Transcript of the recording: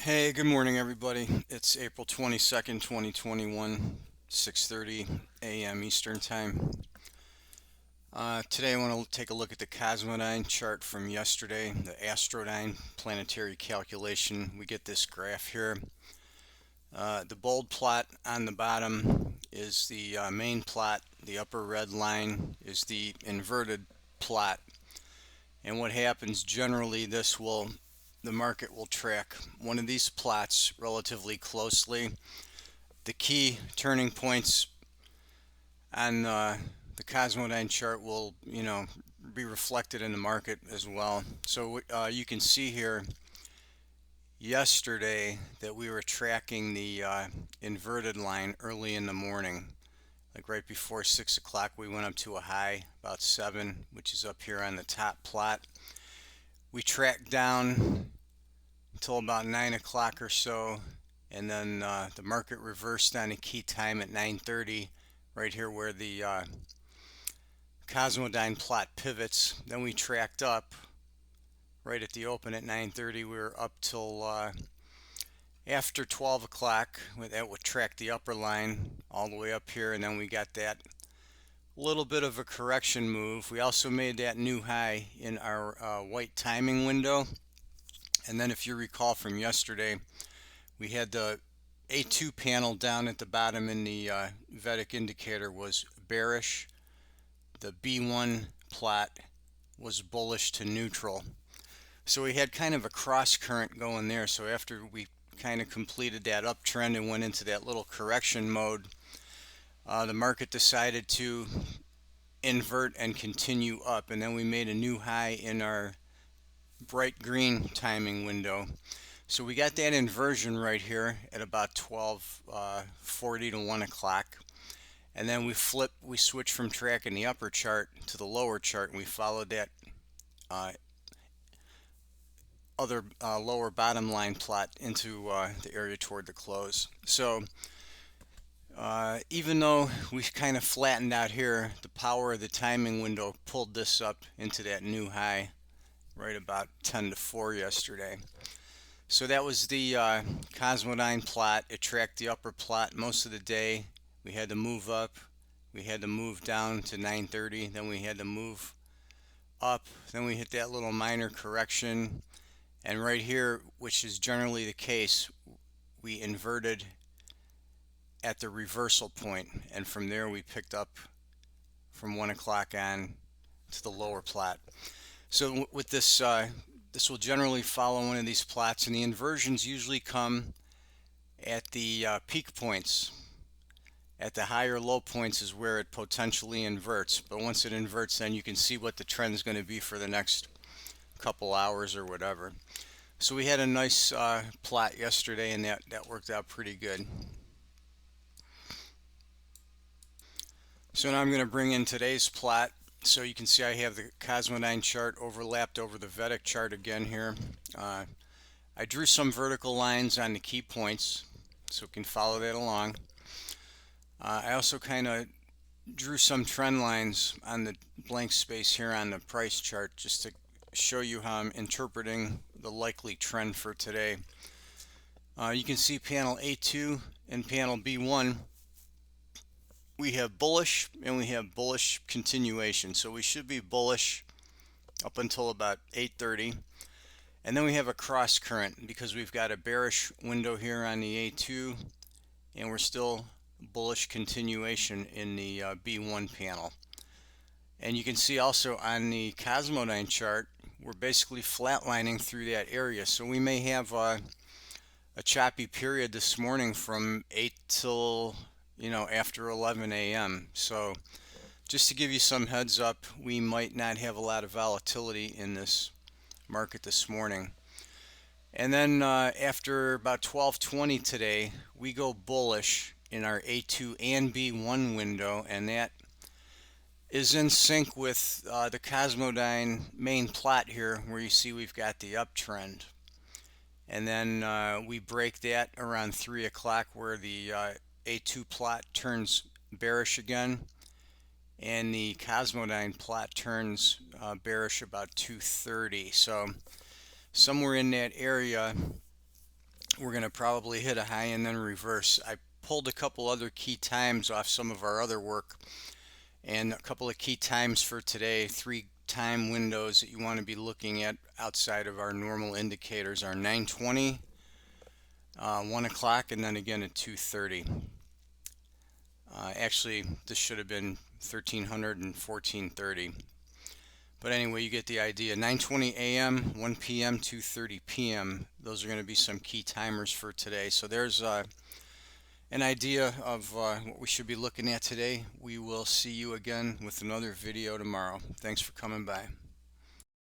Hey, good morning, everybody. It's April 22nd, 2021, 6:30 a.m. Eastern Time. Today, I want to take a look at the Cosmodyne chart from yesterday, the Astrodyne planetary calculation. We get this graph here. The bold plot on the bottom is the main plot. The upper red line is the inverted plot. And what happens generally, the market will track one of these plots relatively closely. The key turning points on the Cosmodyne chart will, be reflected in the market as well. So you can see here yesterday that we were tracking the inverted line early in the morning. Like right before 6 o'clock, we went up to a high about 7, which is up here on the top plot. We tracked down until about 9 o'clock or so, and then the market reversed on a key time at 9:30, right here where the Cosmodyne plot pivots. Then we tracked up right at the open at 9:30. We were up till after 12 o'clock. That would track the upper line all the way up here, and then we got that little bit of a correction move. We also made that new high in our white timing window. And then if you recall from yesterday, we had the A2 panel down at the bottom in the Vedic indicator was bearish. The B1 plot was bullish to neutral. So we had kind of a cross current going there. So after we kind of completed that uptrend and went into that little correction mode, the market decided to invert and continue up. And then we made a new high in our bright green timing window. So we got that inversion right here at about 12:40 to 1 o'clock. And then we switched from tracking the upper chart to the lower chart, and we followed that uh, other lower bottom line plot into the area toward the close. So even though we kind of flattened out here, the power of the timing window pulled this up into that new high right about 10 to 4 yesterday. So that was the Cosmodyne plot. It tracked the upper plot most of the day. We had to move up. We had to move down to 9:30. Then we had to move up. Then we hit that little minor correction. And right here, which is generally the case, we inverted at the reversal point. And from there, we picked up from 1 o'clock on to the lower plot. So with this, this will generally follow one of these plots, and the inversions usually come at the peak points. At the higher low points is where it potentially inverts, but once it inverts, then you can see what the trend is going to be for the next couple hours or whatever. So we had a nice plot yesterday, and that worked out pretty good. So now I'm going to bring in today's plot. So you can see I have the Cosmodyne chart overlapped over the Vedic chart again here. I drew some vertical lines on the key points, so we can follow that along. I also kind of drew some trend lines on the blank space here on the price chart just to show you how I'm interpreting the likely trend for today. You can see panel A2 and panel B1. We have bullish and we have bullish continuation. So we should be bullish up until about 8:30. And then we have a cross current because we've got a bearish window here on the A2 and we're still bullish continuation in the B1 panel. And you can see also on the Cosmodyne chart, we're basically flatlining through that area. So we may have a choppy period this morning from 8 till after 11 a.m. So just to give you some heads up, we might not have a lot of volatility in this market this morning. And then after about 12:20 today, we go bullish in our A2 and B1 window, and that is in sync with the Cosmodyne main plot here, where you see we've got the uptrend. And then we break that around 3 o'clock, where the A2 plot turns bearish again, and the Cosmodyne plot turns bearish about 2:30. So somewhere in that area, we're going to probably hit a high and then reverse. I pulled a couple other key times off some of our other work, and a couple of key times for today. 3 time windows that you want to be looking at outside of our normal indicators are 9:20, 1 o'clock, and then again at 2:30. Actually, this should have been 1300 and 1430. But anyway, you get the idea. 9:20 a.m., 1 p.m., 2:30 p.m. Those are going to be some key timers for today. So there's an idea of what we should be looking at today. We will see you again with another video tomorrow. Thanks for coming by.